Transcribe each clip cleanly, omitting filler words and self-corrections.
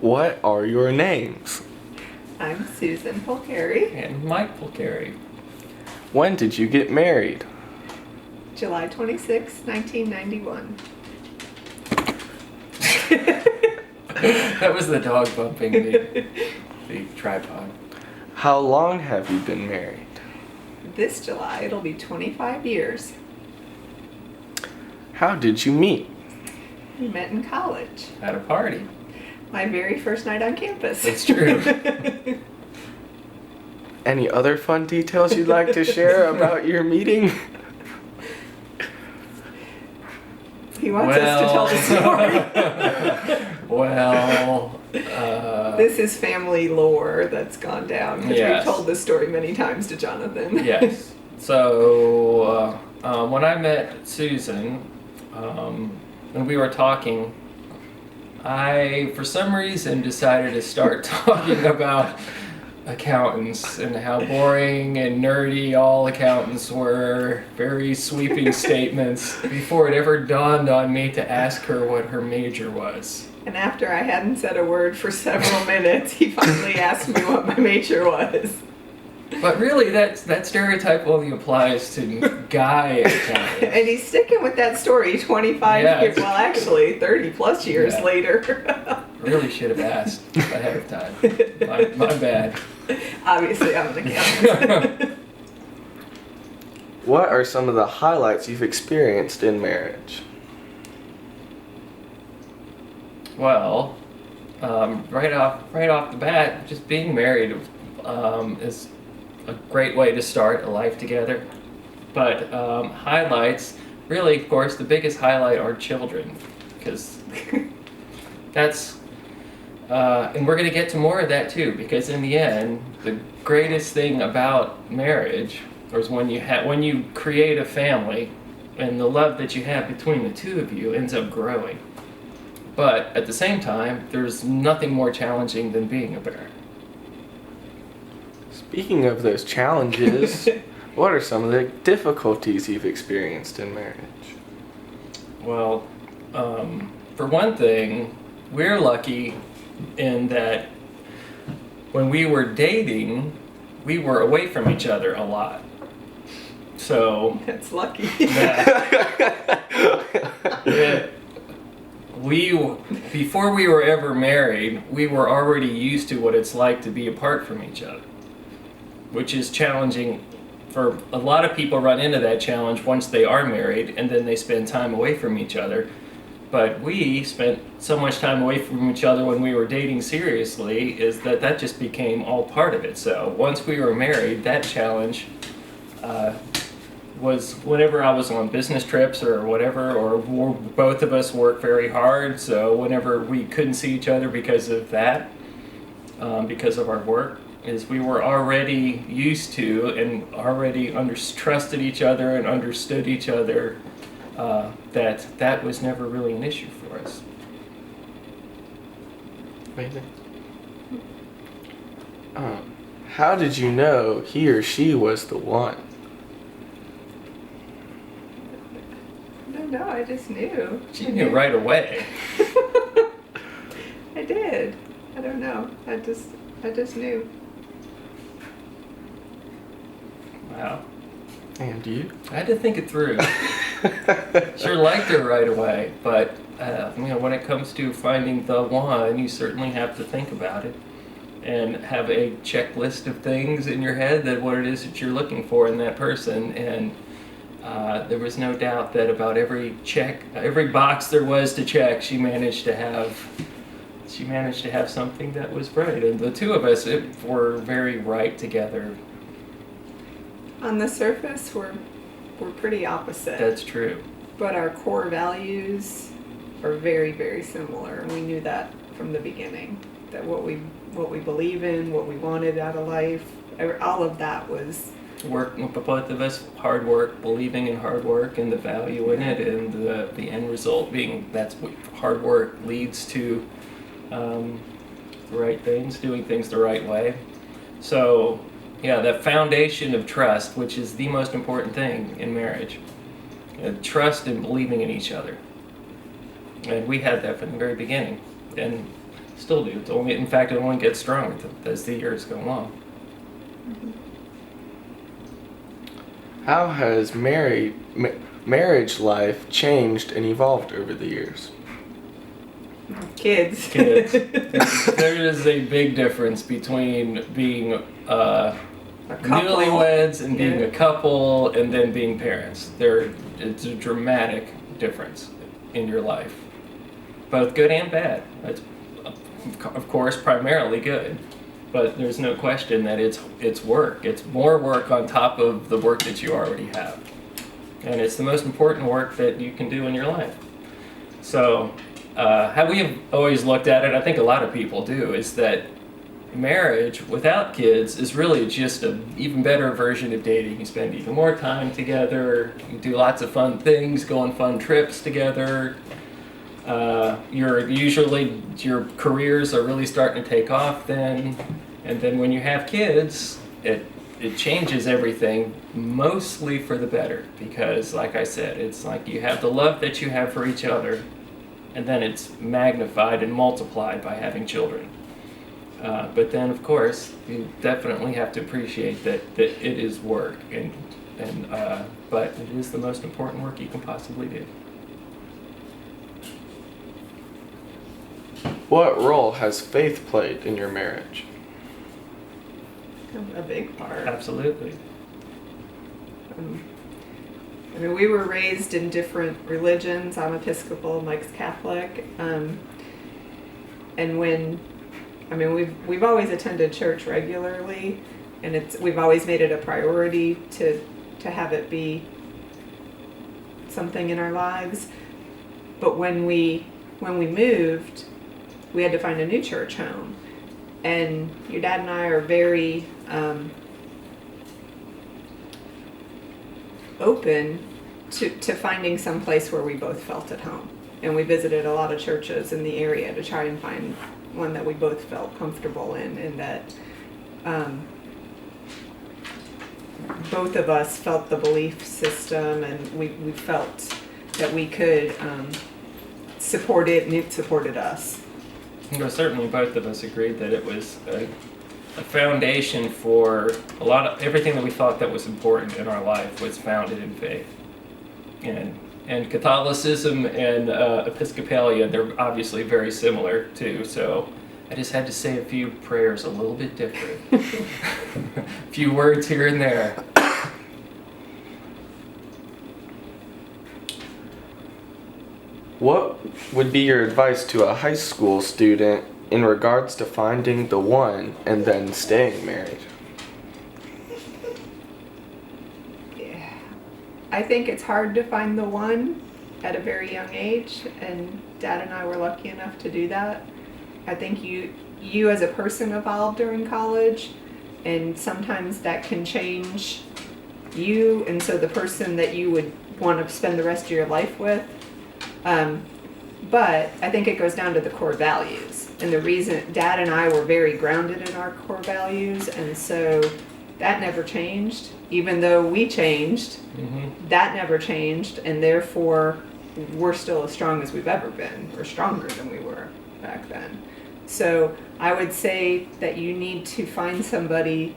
What are your names? I'm Susan Polcari. And Mike Polcari. When did you get married? July 26, 1991. That was the dog bumping the tripod. How long have you been married? This July, it'll be 25 years. How did you meet? We met in college. At a party. My very first night on campus. That's true. Any other fun details you'd like to share about your meeting? He wants us to tell the story. Well, This is family lore that's gone down because Yes. we've told this story many times to Jonathan. yes. So, when I met Susan, when we were talking, I, for some reason, decided to start talking about accountants and how boring and nerdy all accountants were. Very sweeping statements before it ever dawned on me to ask her what her major was. And after I hadn't said a word for several minutes, he finally asked me what my major was. But really, that stereotype only applies to guy accountants. And he's sticking with that story 25 Yes. years, well actually 30 plus years Yeah. later. Really should have asked ahead of time. My bad. Obviously I'm an accountant. What are some of the highlights you've experienced in marriage? Well, right off the bat, just being married is a great way to start a life together. But highlights, really, of course, the biggest highlight are children, because that's, and we're going to get to more of that too, because in the end, the greatest thing about marriage is when you create a family, and the love that you have between the two of you ends up growing. But at the same time, there's nothing more challenging than being a parent. Speaking of those challenges, what are some of the difficulties you've experienced in marriage? Well, for one thing, we're lucky in that when we were dating, we were away from each other a lot. So That's lucky. before we were ever married, we were already used to what it's like to be apart from each other, which is challenging. For a lot of people run into that challenge once they are married and then they spend time away from each other. But we spent so much time away from each other when we were dating seriously is that just became all part of it. So once we were married, that challenge was whenever I was on business trips or whatever, or both of us worked very hard, so whenever we couldn't see each other because of that, because of our work, is we were already used to and already trusted each other and understood each other, that was never really an issue for us. Amazing. How did you know he or she was the one? No, I just knew. She knew right away. I did. I don't know. I just knew. Wow. And you? I had to think it through. Sure liked her right away, but when it comes to finding the one, you certainly have to think about it and have a checklist of things in your head that what it is that you're looking for in that person. And there was no doubt that about every box there was to check, she managed to have something that was right. And the two of us were very right together. On the surface, we're pretty opposite. That's true. But our core values are very, very similar, and we knew that from the beginning. That what we believe in, what we wanted out of life, all of that was Work, both of us, hard work, believing in hard work and the value in it, and the end result being that's what hard work leads to, the right things, doing things the right way. So, yeah, that foundation of trust, which is the most important thing in marriage, trust and believing in each other. And we had that from the very beginning. And Still do. It's only, in fact, it only gets stronger as the years go on. How has marriage life changed and evolved over the years? Kids. Kids. There is a big difference between being A couple. newlyweds and being Yeah. a couple and then being parents. It's a dramatic difference in your life, both good and bad. It's, of course, primarily good, but there's no question that it's work. It's more work on top of the work that you already have, and it's the most important work that you can do in your life. So, how we have always looked at it, I think a lot of people do, is that marriage without kids is really just an even better version of dating. You spend even more time together, you do lots of fun things, go on fun trips together. Your careers are really starting to take off then, and then when you have kids, it changes everything, mostly for the better, because like I said, it's like you have the love that you have for each other, and then it's magnified and multiplied by having children. But then, of course, you definitely have to appreciate that it is work, but it is the most important work you can possibly do. What role has faith played in your marriage? A big part. Absolutely. I mean, we were raised in different religions. I'm Episcopal, Mike's Catholic. And we've always attended church regularly, and we've always made it a priority to have it be something in our lives. But when we moved, we had to find a new church home, and your dad and I are very open to finding some place where we both felt at home. And we visited a lot of churches in the area to try and find one that we both felt comfortable in, and that both of us felt the belief system, and we felt that we could support it, and it supported us. Well, certainly both of us agreed that it was a foundation for a lot of everything that we thought that was important in our life was founded in faith. And Catholicism and Episcopalian, they're obviously very similar too, so I just had to say a few prayers a little bit different. A few words here and there. What would be your advice to a high school student in regards to finding the one and then staying married? Yeah. I think it's hard to find the one at a very young age, and Dad and I were lucky enough to do that. I think you as a person evolve during college, and sometimes that can change you, and so the person that you would want to spend the rest of your life with. But I think it goes down to the core values. And the reason Dad and I were very grounded in our core values, and so that never changed. Even though we changed, that never changed, and therefore we're still as strong as we've ever been, or stronger than we were back then. So I would say that you need to find somebody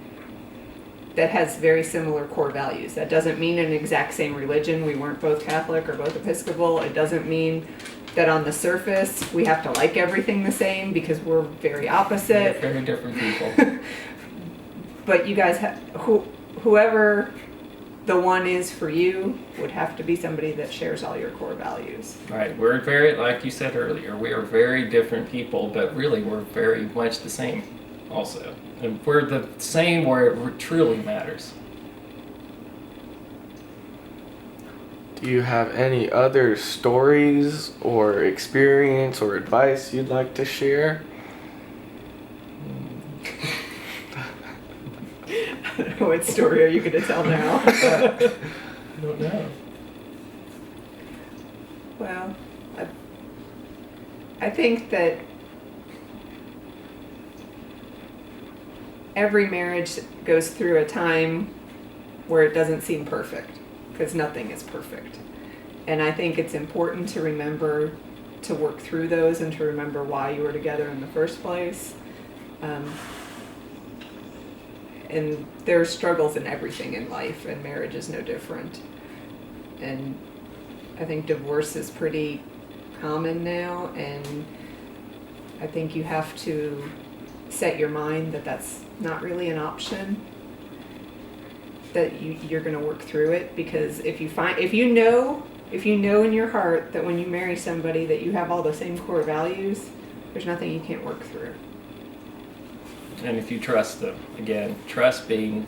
that has very similar core values. That doesn't mean an exact same religion. We weren't both Catholic or both Episcopal. It doesn't mean that on the surface we have to like everything the same, because we're very opposite. We're very different people. But you guys whoever the one is for you would have to be somebody that shares all your core values. Right, we're very, like you said earlier, we are very different people, but really we're very much the same also. And we're the same where it truly matters. Do you have any other stories or experience or advice you'd like to share? I don't know, what story are you going to tell now? I don't know. Well, I think that every marriage goes through a time where it doesn't seem perfect, because nothing is perfect. And I think it's important to remember to work through those and to remember why you were together in the first place. And there are struggles in everything in life, and marriage is no different. And I think divorce is pretty common now, and I think you have to set your mind that that's not really an option, that you're going to work through it, because if you know in your heart that when you marry somebody that you have all the same core values, there's nothing you can't work through. And if you trust them, again, trust being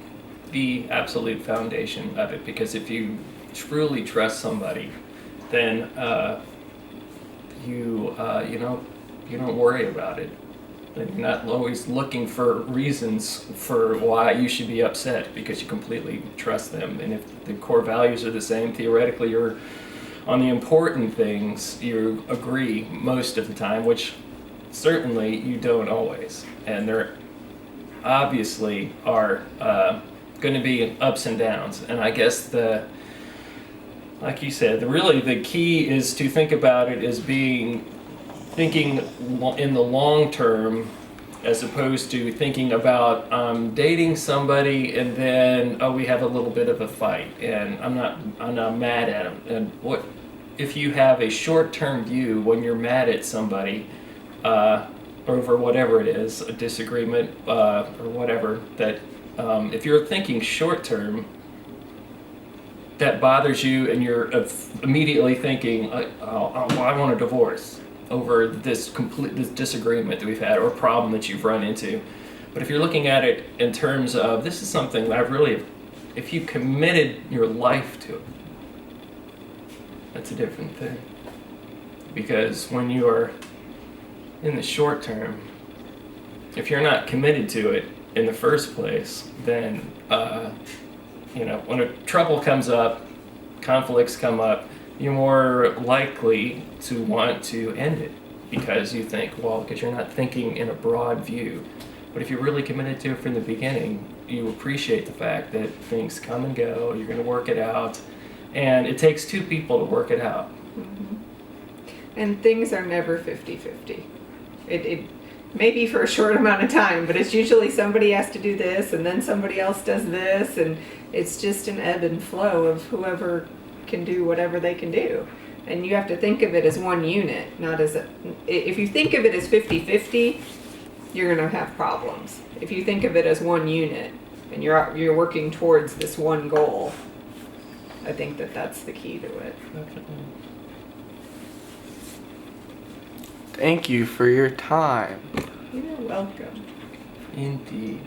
the absolute foundation of it, because if you truly trust somebody, then you don't worry about it. And you're not always looking for reasons for why you should be upset, because you completely trust them. And if the core values are the same, theoretically, you're on the important things you agree most of the time, which certainly you don't always. And there obviously are going to be ups and downs. And I guess like you said, really the key is to think about it as thinking in the long term, as opposed to thinking about dating somebody and then we have a little bit of a fight and I'm not mad at them. And what if you have a short-term view when you're mad at somebody over whatever it is, a disagreement or whatever, that if you're thinking short-term, that bothers you and you're immediately thinking, I want a divorce over this disagreement that we've had or problem that you've run into. But if you're looking at it in terms of, this is something that if you committed your life to it, that's a different thing. Because when you are in the short term, if you're not committed to it in the first place, then when a trouble comes up, conflicts come up, you're more likely to want to end it, because you think, because you're not thinking in a broad view. But if you're really committed to it from the beginning, you appreciate the fact that things come and go, you're going to work it out, and it takes two people to work it out. Mm-hmm. And things are never 50-50. It may be for a short amount of time, but it's usually somebody has to do this and then somebody else does this, and it's just an ebb and flow of whoever can do whatever they can do. And you have to think of it as one unit, not as if you think of it as 50-50, you're going to have problems. If you think of it as one unit and you're working towards this one goal, I think that's the key to it. Definitely. Thank you for your time. You're welcome. Indeed.